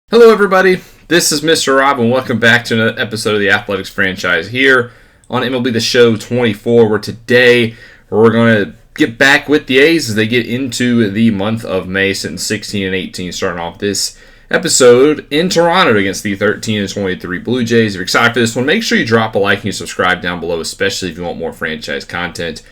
Hello everybody, this is Mr. Rob and welcome back to another episode of the Athletics franchise here on MLB The Show 24, where today we're going to get back with the A's as they get into the month of May, sitting 16 and 18, starting off this episode in Toronto against the 13 and 23 Blue Jays. If you're excited for this one, make sure you drop a like and you subscribe down below, especially if you want more franchise content.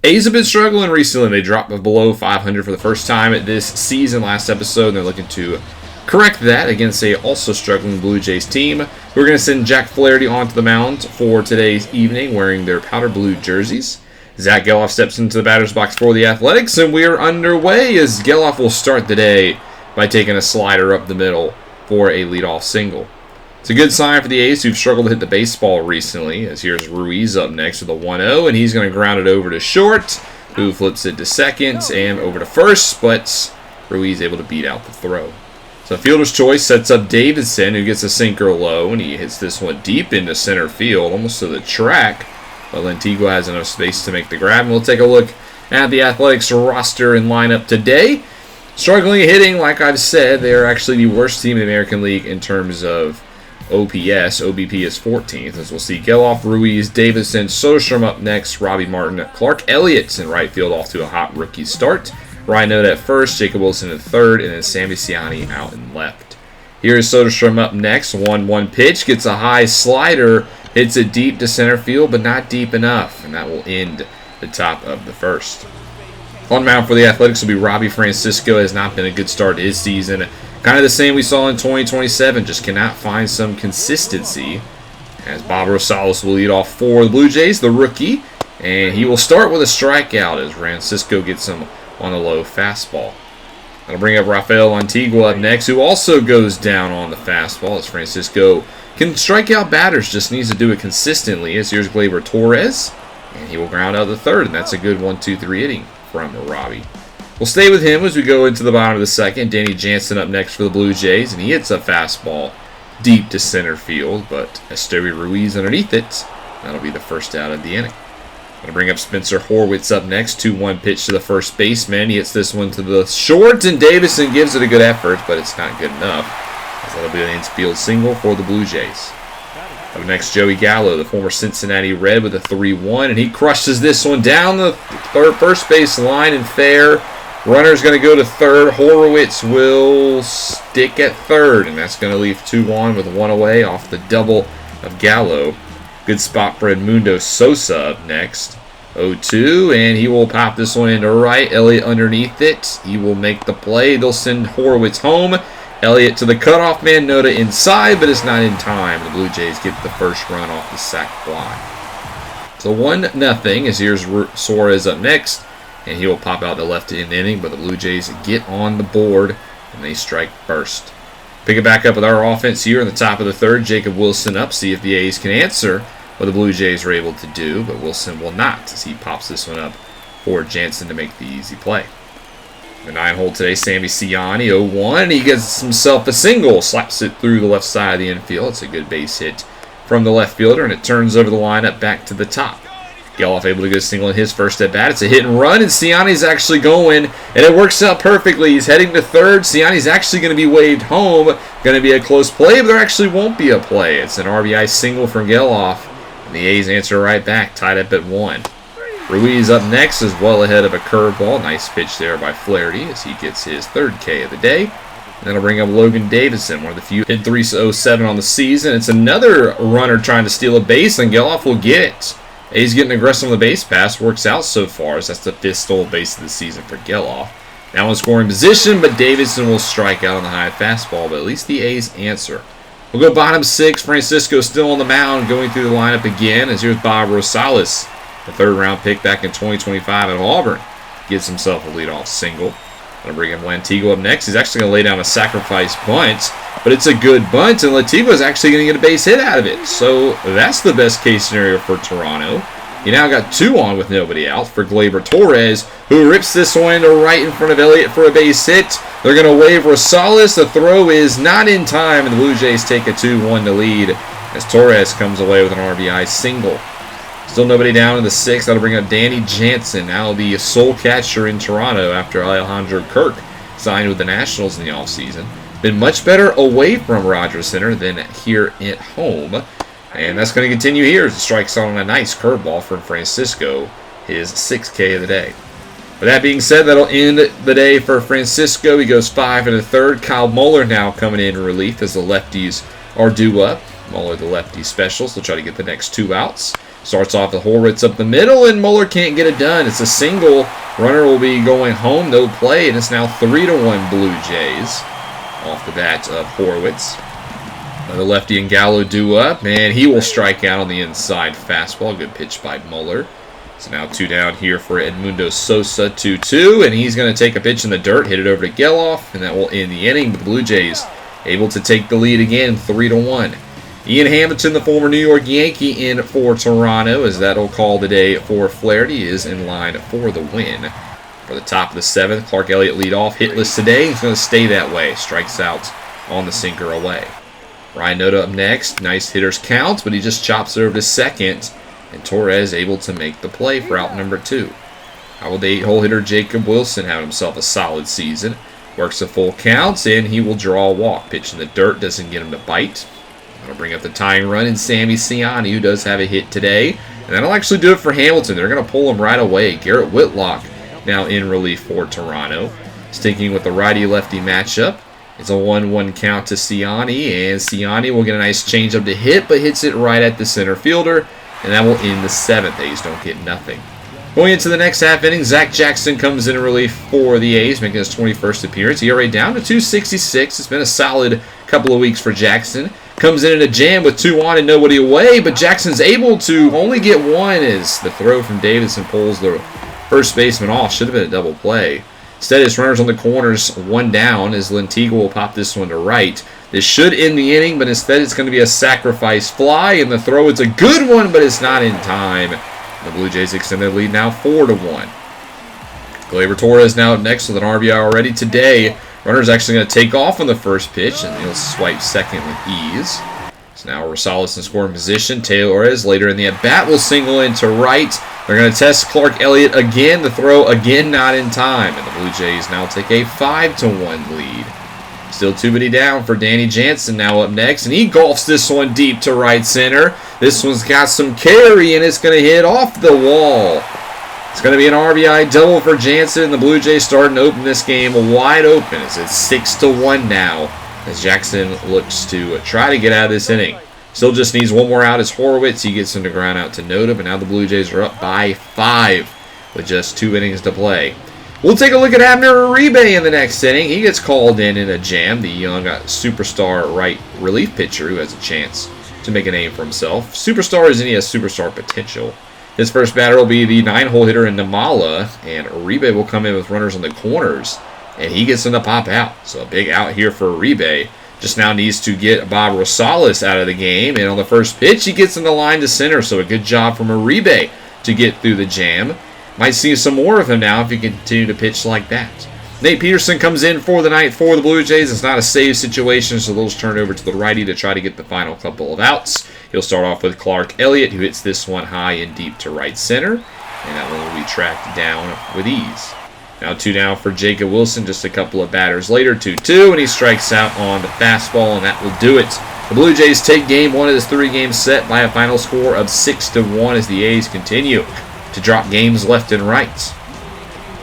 A's have been struggling recently. They dropped below 500 for the first time this season last episode, and they're looking to correct that against a also struggling Blue Jays team. We're going to send Jack Flaherty onto the mound for today's evening wearing their powder blue jerseys. Zach Geloff steps into the batter's box for the Athletics, and we are underway as Geloff will start the day by taking a slider up the middle for a leadoff single. It's a good sign for the A's, who've struggled to hit the baseball recently, as here's Ruiz up next with a 1-0, and he's going to ground it over to short, who flips it to second and over to first, but Ruiz able to beat out the throw. So fielder's choice sets up Davidson, who gets a sinker low, and he hits this one deep into center field, almost to the track. But Lantigua has enough space to make the grab. And we'll take a look at the Athletics roster and lineup today. Struggling hitting, like I've said, they are actually the worst team in the American League in terms of OPS. OBP is 14th, as we'll see Geloff, Ruiz, Davidson, Soderstrom up next, Robbie Martin, Clark Elliott in right field off to a hot rookie start. Ryan Noda at first, Jacob Wilson in third, and then Sammy Ciani out in left. Here's Soderstrom up next. 1-1 pitch, gets a high slider, hits it deep to center field, but not deep enough, and that will end the top of the first. On mound for the Athletics will be Robbie Francisco. Has not been a good start to his season. Kind of the same we saw in 2027, just cannot find some consistency. As Bob Rosales will lead off for the Blue Jays, the rookie, and he will start with a strikeout as Francisco gets some on a low fastball. That'll bring up Rafael Lantigua up next, who also goes down on the fastball, as Francisco can strike out batters, just needs to do it consistently. As here's Gleyber Torres, and he will ground out the third, and that's a good 1-2-3 inning from Robbie. We'll stay with him as we go into the bottom of the second. Danny Jansen up next for the Blue Jays, and he hits a fastball deep to center field, but Esteury Ruiz underneath it. That'll be the first out of the inning. Going to bring up Spencer Horwitz up next. 2-1 pitch to the first baseman. He hits this one to the short, and Davison gives it a good effort, but it's not good enough, as that'll be an infield single for the Blue Jays. Up next, Joey Gallo, the former Cincinnati Red, with a 3-1, and he crushes this one down the first base line and fair. Runner's going to go to third. Horwitz will stick at third, and that's going to leave 2 on with 1 away off the double of Gallo. Good spot for Edmundo Sosa up next. 0-2, and he will pop this one into right. Elliott underneath it. He will make the play. They'll send Horwitz home. Elliott to the cutoff man. Noda inside, but it's not in time. The Blue Jays get the first run off the sac fly. So 1-0, as here's Suarez up next, and he will pop out the left in the inning, but the Blue Jays get on the board, and they strike first. Pick it back up with our offense here in the top of the third. Jacob Wilson up, see if the A's can answer what the Blue Jays are able to do, but Wilson will not, as he pops this one up for Jansen to make the easy play. The 9-hole today, Sammy Ciani, 0-1. He gets himself a single, slaps it through the left side of the infield. It's a good base hit from the left fielder, and it turns over the lineup back to the top. Geloff able to get a single in his first at bat. It's a hit and run, and Ciani's actually going, and it works out perfectly. He's heading to third. Ciani's actually going to be waved home. Going to be a close play, but there actually won't be a play. It's an RBI single from Geloff, and the A's answer right back, tied up at 1. Ruiz up next is well ahead of a curveball. Nice pitch there by Flaherty as he gets his 3rd K of the day. And that'll bring up Logan Davidson, one of the few hit 307 on the season. It's another runner trying to steal a base, and Geloff will get it. A's getting aggressive on the base pass. Works out so far, as that's the 5th stolen base of the season for Geloff. Now in scoring position, but Davidson will strike out on the high fastball, but at least the A's answer. We'll go bottom 6. Francisco still on the mound, going through the lineup again, as here's Bob Rosales, the 3rd-round pick back in 2025 at Auburn. Gets himself a leadoff single. Going to bring him Lantigua up next. He's actually going to lay down a sacrifice bunt, but it's a good bunt, and Lantigua is actually going to get a base hit out of it. So that's the best case scenario for Toronto. You now got 2 on with nobody out for Gleyber Torres, who rips this one to right in front of Elliott for a base hit. They're going to wave Rosales. The throw is not in time, and the Blue Jays take a 2-1 to lead as Torres comes away with an RBI single. Still nobody down in the 6th. That'll bring up Danny Jansen, now the sole catcher in Toronto after Alejandro Kirk signed with the Nationals in the offseason. been much better away from Rogers Center than here at home. And that's going to continue here as he strikes on a nice curveball from Francisco, his 6th K of the day. With that being said, that'll end the day for Francisco. He goes 5 1/3. Kyle Muller now coming in relief as the lefties are due up. Muller, the lefty specials, will try to get the next 2 outs. Starts off with Horwitz up the middle, and Muller can't get it done. It's a single. Runner will be going home, no play, and it's now 3-1 Blue Jays off the bat of Horwitz. The lefty and Gallo due up, and he will strike out on the inside fastball. Good pitch by Muller. So now 2 down here for Edmundo Sosa, 2-2, and he's going to take a pitch in the dirt, hit it over to Geloff, and that will end the inning. But the Blue Jays able to take the lead again, 3-1. Ian Hamilton, the former New York Yankee, in for Toronto, as that'll call the day for Flaherty, is in line for the win. For the top of the 7th, Clark Elliott lead off, hitless today. He's going to stay that way. Strikes out on the sinker away. Ryan Noda up next. Nice hitter's count, but he just chops it over to second. And Torres able to make the play for out number 2. How will the 8-hole hitter Jacob Wilson have himself a solid season? Works a full count, and he will draw a walk. Pitch in the dirt, doesn't get him to bite. That'll bring up the tying run, and Sammy Ciani, who does have a hit today. And that'll actually do it for Hamilton. They're going to pull him right away. Garrett Whitlock now in relief for Toronto. Sticking with the righty-lefty matchup. It's a 1-1 count to Ciani, and Ciani will get a nice changeup to hit, but hits it right at the center fielder. And that will end the 7th. A's don't get nothing. Going into the next half inning, Zach Jackson comes in relief for the A's, making his 21st appearance. ERA down to 2.66. It's been a solid couple of weeks for Jackson. Comes in a jam with 2 on and nobody away, but Jackson's able to only get 1 as the throw from Davidson pulls the first baseman off. Should have been a double play. Instead, it's runners on the corners, 1 down, as Lentigo will pop this one to right. This should end the inning, but instead it's going to be a sacrifice fly, and the throw is a good one, but it's not in time. The Blue Jays extend their lead now 4-1. Gleyber Torres now up next with an RBI already today. Runner's actually going to take off on the first pitch, and he'll swipe second with ease. So now Rosales in scoring position. Torres later in the at-bat will single into right. They're going to test Clark Elliott again. The throw again not in time, and the Blue Jays now take a 5-1 lead. Still 2 down for Danny Jansen now up next, and he golfs this one deep to right center. This one's got some carry, and it's going to hit off the wall. It's going to be an RBI double for Jansen. The Blue Jays starting to open this game wide open as it's 6-1 now as Jackson looks to try to get out of this inning. Still just needs 1 more out as Horwitz. He gets him to ground out to Noda, but now the Blue Jays are up by 5 with just 2 innings to play. We'll take a look at Abner Uribe in the next inning. He gets called in a jam, the young superstar right relief pitcher who has a chance to make a name for himself. Superstar is in, he has superstar potential. His first batter will be the 9-hole hitter in Namala, and Uribe will come in with runners on the corners, and he gets him to pop out. So a big out here for Uribe. Just now needs to get Bob Rosales out of the game, and on the first pitch, he gets in the line to center. So a good job from Uribe to get through the jam. Might see some more of him now if he can continue to pitch like that. Nate Peterson comes in for the night for the Blue Jays. It's not a save situation, so they'll just turn it over to the righty to try to get the final couple of outs. He'll start off with Clark Elliott, who hits this one high and deep to right center, and that one will be tracked down with ease. Now 2 down for Jacob Wilson, just a couple of batters later, 2-2, and he strikes out on the fastball, and that will do it. The Blue Jays take game 1 of this 3-game set by a final score of 6-1 as the A's continue to drop games left and right.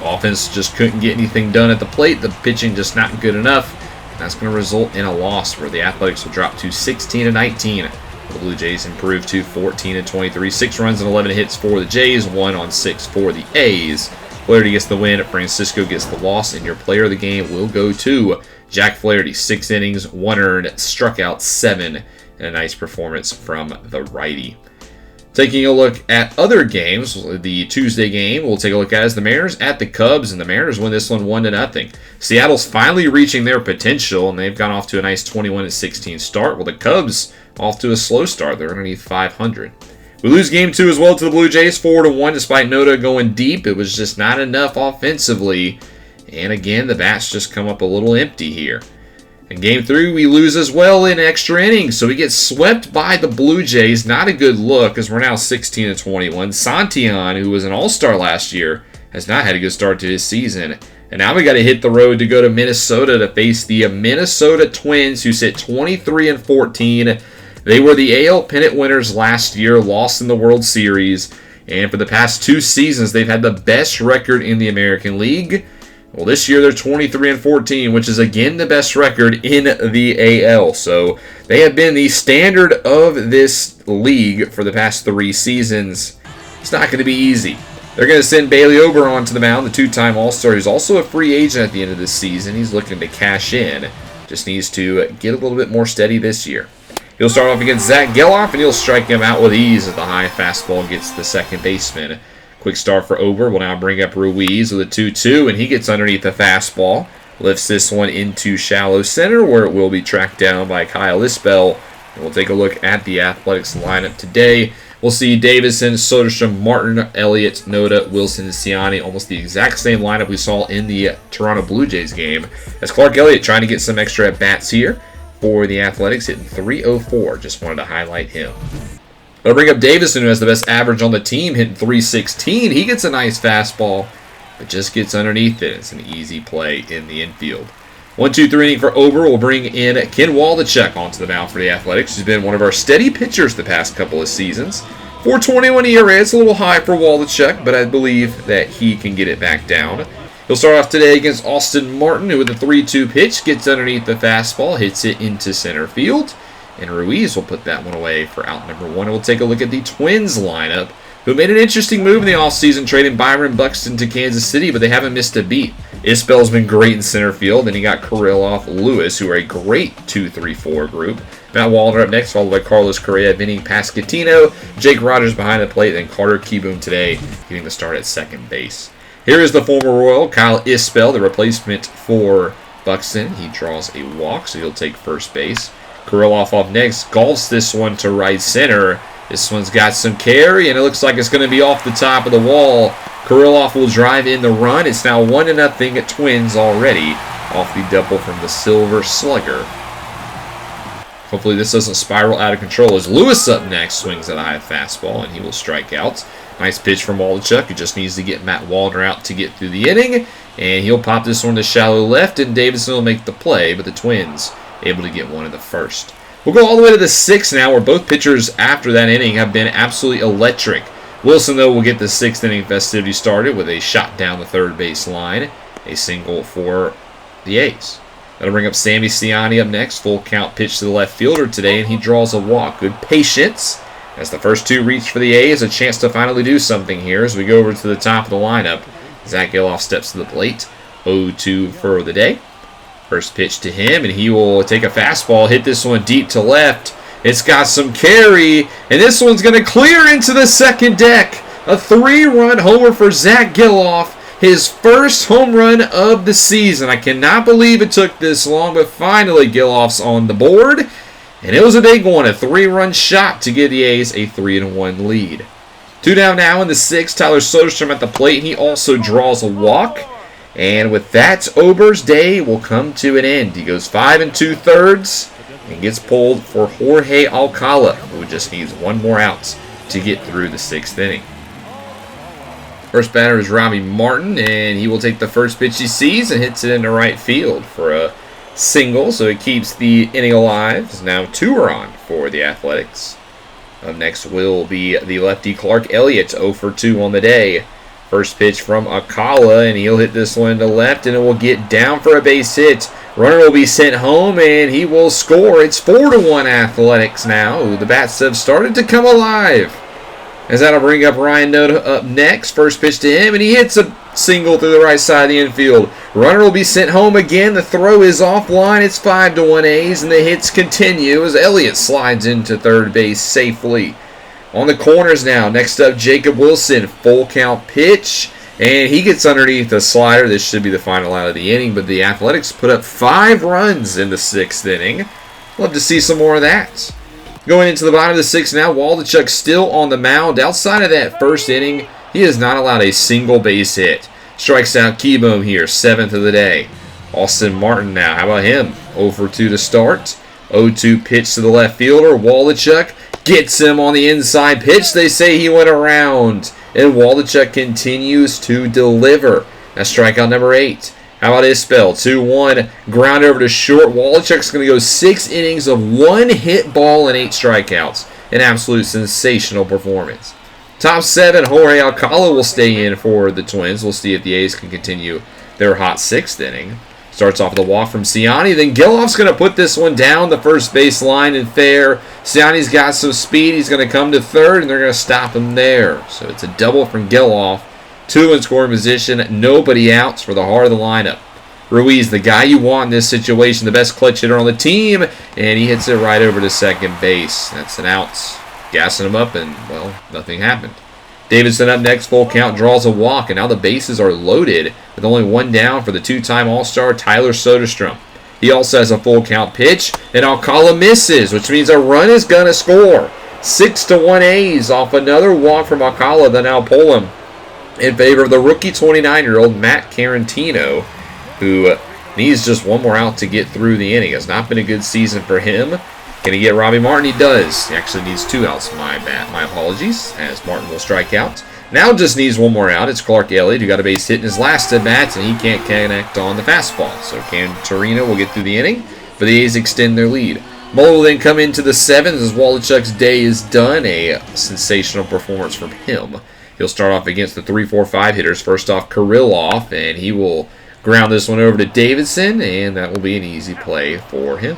Offense just couldn't get anything done at the plate. The pitching just not good enough. That's going to result in a loss where the Athletics will drop to 16-19. The Blue Jays improve to 14-23. 6 runs and 11 hits for the Jays. 1 on 6 for the A's. Flaherty gets the win. Francisco gets the loss. And your player of the game will go to Jack Flaherty. 6 innings, 1 earned, struck out 7. And a nice performance from the righty. Taking a look at other games, the Tuesday game we'll take a look at is the Mariners at the Cubs, and the Mariners win this one 1-0. Seattle's finally reaching their potential, and they've gone off to a nice 21-16 start, while the Cubs off to a slow start. They're underneath 500. We lose game 2 as well to the Blue Jays, 4-1, despite Noda going deep. It was just not enough offensively, and again, the bats just come up a little empty here. In Game 3, we lose as well in extra innings, so we get swept by the Blue Jays. Not a good look, as we're now 16-21. Santillan, who was an all-star last year, has not had a good start to his season, And now we got to hit the road to go to Minnesota to face the Minnesota Twins, who sit 23-14. They were the AL pennant winners last year, lost in the World Series. And for the past 2 seasons, they've had the best record in the American League. Well, this year they're 23-14, which is again the best record in the AL. So they have been the standard of this league for the past 3 seasons. It's not going to be easy. They're going to send Bailey Ober to the mound, the 2-time All-Star, who's also a free agent at the end of this season. He's looking to cash in. Just needs to get a little bit more steady this year. He'll start off against Zach Geloff, and he'll strike him out with ease as the high fastball gets the second baseman. Quick start for Ober. Will now bring up Ruiz with a 2-2, and he gets underneath the fastball. Lifts this one into shallow center, where it will be tracked down by Kyle Isbell. And we'll take a look at the Athletics lineup today. We'll see Davison, Soderstrom, Martin, Elliott, Noda, Wilson, and Ciani. Almost the exact same lineup we saw in the Toronto Blue Jays game. As Clark Elliott trying to get some extra at-bats here for the Athletics, hitting .304. Just wanted to highlight him. I'll bring up Davison, who has the best average on the team, hitting .316. He gets a nice fastball, but just gets underneath it. It's an easy play in the infield. 1-2-3 inning for Ober. We'll bring in Ken Waldachek onto the mound for the Athletics. He's been one of our steady pitchers the past couple of seasons. 4.21 ERA. It's a little high for Waldachek, but I believe that he can get it back down. He'll start off today against Austin Martin, who with a 3-2 pitch gets underneath the fastball, hits it into center field. And Ruiz will put that one away for out number 1. And we'll take a look at the Twins lineup, who made an interesting move in the offseason, trading Byron Buxton to Kansas City, but they haven't missed a beat. Isbell's been great in center field, and he got Kirilloff, Lewis, who are a great 2-3-4 group. Matt Wallner up next, followed by Carlos Correa, Vinny Pasquantino, Jake Rogers behind the plate, then Carter Kieboom today getting the start at second base. Here is the former Royal, Kyle Isbell, the replacement for Buxton. He draws a walk, so he'll take first base. Kirilloff off next, golfs this one to right center. This one's got some carry, and it looks like it's going to be off the top of the wall. Kirilloff will drive in the run. It's now 1-0 at Twins already off the double from the Silver Slugger. Hopefully this doesn't spiral out of control as Lewis up next swings at a high fastball, and he will strike out. Nice pitch from Waldachuk, who just needs to get Matt Wallner out to get through the inning, and he'll pop this one to shallow left, and Davison will make the play, but the Twins able to get one in the first. We'll go all the way to the 6th now, where both pitchers after that inning have been absolutely electric. Wilson, though, will get the 6th inning festivity started with a shot down the third base line, a single for the A's. That'll bring up Sammy Ciani up next. Full count pitch to the left fielder today, and he draws a walk. Good patience as the first 2 reach for the A's. A chance to finally do something here as we go over to the top of the lineup. Zach Geloff steps to the plate. 0-2 for the day. First pitch to him, and he will take a fastball, hit this one deep to left. It's got some carry, and this one's going to clear into the second deck. A 3-run homer for Zach Geloff, his first home run of the season. I cannot believe it took this long, but finally Geloff's on the board. And it was a big one, a 3-run shot to give the A's a 3-1 lead. 2 down now in the 6th, Tyler Soderstrom at the plate, and he also draws a walk. And with that, Ober's day will come to an end. He goes 5 2/3 and gets pulled for Jorge Alcala, who just needs 1 more out to get through the 6th inning. First batter is Robbie Martin, and he will take the first pitch he sees and hits it into right field for a single, so it keeps the inning alive. It's now 2 are on for the Athletics. Up next will be the lefty Clark Elliott, 0 for 2 on the day. First pitch from Alcala, and he'll hit this one to left, and it will get down for a base hit. Runner will be sent home, and he will score. It's 4-1 Athletics now. The bats have started to come alive. As that'll bring up Ryan Noda up next. First pitch to him, and he hits a single through the right side of the infield. Runner will be sent home again. The throw is offline. It's 5-1 A's, and the hits continue as Elliott slides into third base safely. On the corners now, next up Jacob Wilson, full count pitch, and he gets underneath the slider. This should be the final out of the inning, but the Athletics put up 5 runs in the 6th inning. Love to see some more of that. Going into the bottom of the 6th now, Waldachuk still on the mound. Outside of that first inning, he has not allowed a single base hit. Strikes out Kieboom here, 7th of the day. Austin Martin now, how about him? 0 for 2 to start. 0-2 pitch to the left fielder. Waldachuk gets him on the inside pitch. They say he went around. And Waldachuk continues to deliver. That's strikeout number 8. How about Isbell? 2-1. Ground over to short. Wallachuk's going to go 6 innings of 1 hit ball and 8 strikeouts. An absolute sensational performance. Top 7, Jorge Alcala will stay in for the Twins. We'll see if the A's can continue their hot 6th inning. Starts off with a walk from Ciani. Then Geloff's going to put this one down the first base line and fair. Ciani's got some speed. He's going to come to third, and they're going to stop him there. So it's a double from Geloff. 2 in scoring position. Nobody outs for the heart of the lineup. Ruiz, the guy you want in this situation, the best clutch hitter on the team, and he hits it right over to second base. That's an out. Gassing him up, and, well, nothing happened. Davidson up next, full count, draws a walk, and now the bases are loaded with only 1 down for the 2-time All-Star Tyler Soderstrom. He also has a full count pitch, and Alcala misses, which means a run is going to score. 6-1 A's off another walk from Alcala. They now pull him in favor of the rookie 29-year-old Matt Carantino, who needs just 1 more out to get through the inning. It's not been a good season for him. Can he get Robbie Martin? He does. He actually needs 2 outs. My apologies, as Martin will strike out. Now just needs 1 more out. It's Clark Elliott, who got a base hit in his last at-bats, and he can't connect on the fastball. So Cantorino will get through the inning, but the A's extend their lead. Muller will then come into the 7th as Wallachuk's day is done. A sensational performance from him. He'll start off against the 3-4-5 hitters. First off, Kirilloff, and he will ground this one over to Davidson, and that will be an easy play for him.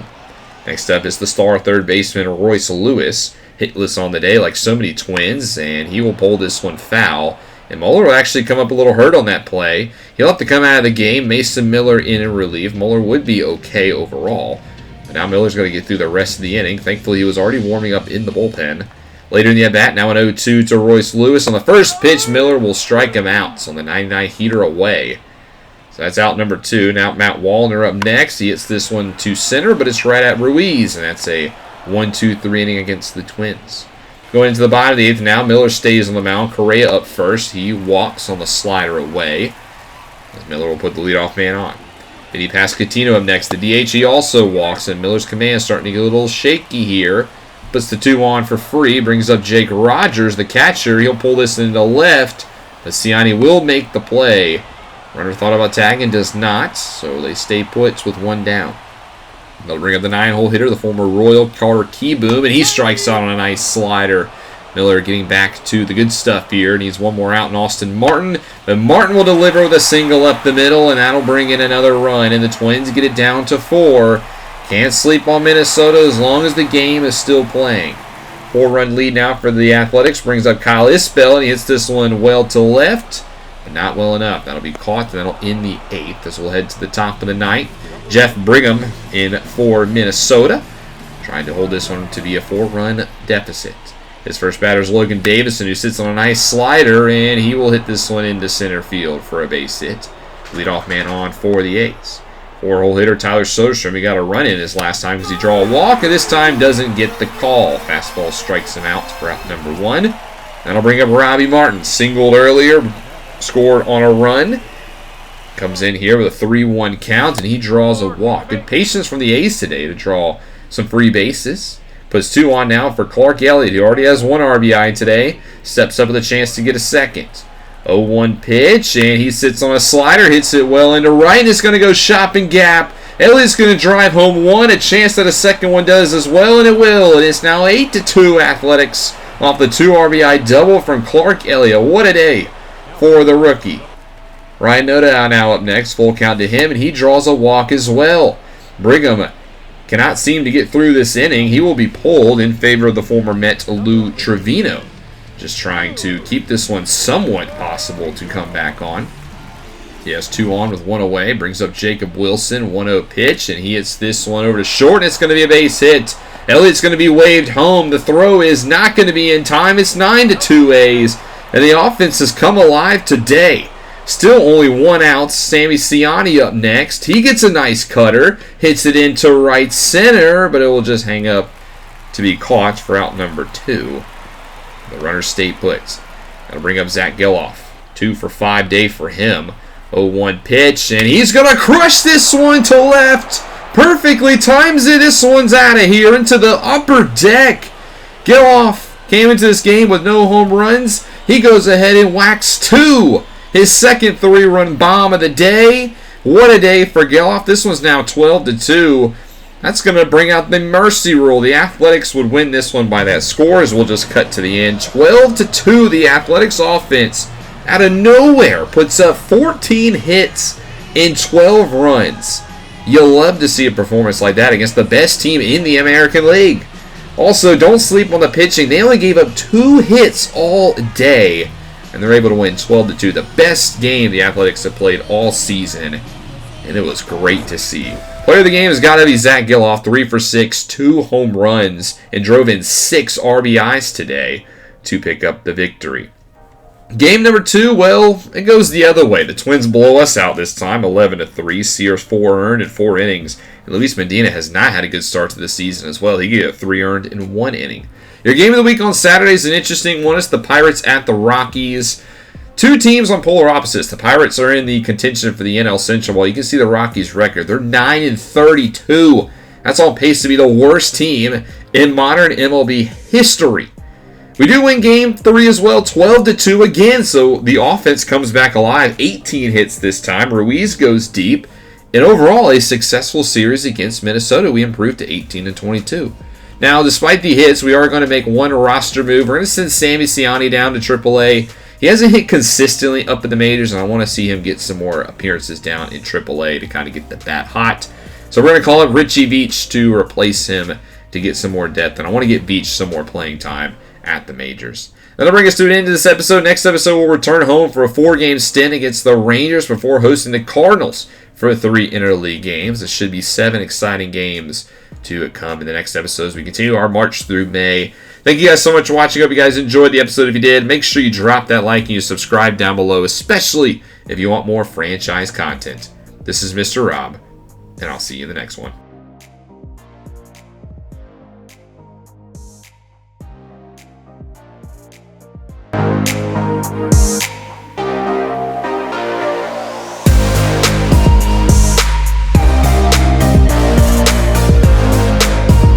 Next up is the star third baseman, Royce Lewis. Hitless on the day like so many Twins, and he will pull this one foul. And Muller will actually come up a little hurt on that play. He'll have to come out of the game. Mason Miller in relief. Muller would be okay overall. But now Miller's going to get through the rest of the inning. Thankfully, he was already warming up in the bullpen. Later in the at-bat, now an 0-2 to Royce Lewis. On the first pitch, Miller will strike him out. So on the 99 heater away. So that's out number 2. Now Matt Wallner up next. He hits this one to center, but it's right at Ruiz. And that's a 1-2-3 inning against the Twins. Going into the bottom of the 8th now, Miller stays on the mound. Correa up first. He walks on the slider away, as Miller will put the leadoff man on. Then he passed Coutinho up next. The DH, he also walks, and Miller's command is starting to get a little shaky here. Puts the 2 on for free. Brings up Jake Rogers, the catcher. He'll pull this into left, but Ciani will make the play. Runner thought about tagging, does not, so they stay put with 1 down. They'll bring up the 9-hole hitter, the former Royal, Carter Kieboom, and he strikes out on a nice slider. Miller getting back to the good stuff here. Needs 1 more out in Austin Martin. But Martin will deliver with a single up the middle, and that'll bring in another run. And the Twins get it down to 4. Can't sleep on Minnesota as long as the game is still playing. 4-run lead now for the Athletics. Brings up Kyle Isbell, and he hits this one well to left, but not well enough. That'll be caught, and that'll end the 8th as we'll head to the top of the 9th. Jeff Brigham in for Minnesota, trying to hold this one to be a 4-run deficit. His first batter is Logan Davison, who sits on a nice slider, and he will hit this one into center field for a base hit. Leadoff man on for the A's. 4-hole hitter Tyler Soderstrom, he got a run in his last time because he drew a walk, and this time doesn't get the call. Fastball strikes him out for out number 1. That'll bring up Robbie Martin. Singled earlier, scored on a run. Comes in here with a 3-1 count, and he draws a walk. Good patience from the A's today to draw some free bases. Puts 2 on now for Clark Elliott, who already has 1 RBI today. Steps up with a chance to get a second. 0-1 pitch, and he sits on a slider, hits it well into right, and it's going to go shopping gap. Elliott's going to drive home 1, a chance that a second one does as well, and it will. And it's now 8-2 Athletics off the 2 RBI double from Clark Elliott. What a day for the rookie. Ryan Noda now up next, full count to him, and he draws a walk as well. Brigham cannot seem to get through this inning. He will be pulled in favor of the former Met Lou Trevino. Just trying to keep this one somewhat possible to come back on. He has 2 on with 1 away. Brings up Jacob Wilson, 1-0 pitch, and he hits this one over to short, and it's going to be a base hit. Elliott's going to be waved home. The throw is not going to be in time. It's 9-2 A's, and the offense has come alive today. Still only 1 out. Sammy Ciani up next. He gets a nice cutter. Hits it into right center, but it will just hang up to be caught for out number 2. The runner stay put. That'll bring up Zach Geloff. 2 for 5 day for him. 0-1 pitch, and he's going to crush this one to left. Perfectly times it. This one's out of here into the upper deck. Geloff came into this game with no home runs. He goes ahead and whacks 2. His second 3-run bomb of the day. What a day for Geloff. This one's now 12-2. That's going to bring out the mercy rule. The Athletics would win this one by that score, as we'll just cut to the end. 12-2, the Athletics offense out of nowhere puts up 14 hits and 12 runs. You'll love to see a performance like that against the best team in the American League. Also, don't sleep on the pitching. They only gave up 2 hits all day, and they're able to win 12-2. The best game the Athletics have played all season, and it was great to see. Player of the game has got to be Zach Geloff, 3 for 6, 2 home runs, and drove in 6 RBIs today to pick up the victory. Game number 2, well, it goes the other way. The Twins blow us out this time, 11-3. Sears 4 earned in 4 innings. And Luis Medina has not had a good start to the season as well. He gave 3 earned in 1 inning. Your game of the week on Saturday is an interesting one. It's the Pirates at the Rockies. 2 teams on polar opposites. The Pirates are in the contention for the NL Central. Well, you can see the Rockies' record. They're 9-32. That's on pace to be the worst team in modern MLB history. We do win game 3 as well, 12-2 again, so the offense comes back alive. 18 hits this time. Ruiz goes deep. And overall, a successful series against Minnesota. We improved to 18-22. Now, despite the hits, we are going to make one roster move. We're going to send Sammy Ciani down to AAA. He hasn't hit consistently up at the majors, and I want to see him get some more appearances down in AAA to kind of get the bat hot. So we're going to call up Richie Veach to replace him to get some more depth, and I want to get Veach some more playing time at the majors. That'll bring us to an end of this episode. Next episode, we'll return home for a 4-game stint against the Rangers before hosting the Cardinals for 3 interleague games. It should be 7 exciting games to come in the next episode as we continue our march through May. Thank you guys so much for watching. I hope you guys enjoyed the episode. If you did, make sure you drop that like and you subscribe down below, especially if you want more franchise content. This is Mr. Rob, and I'll see you in the next one.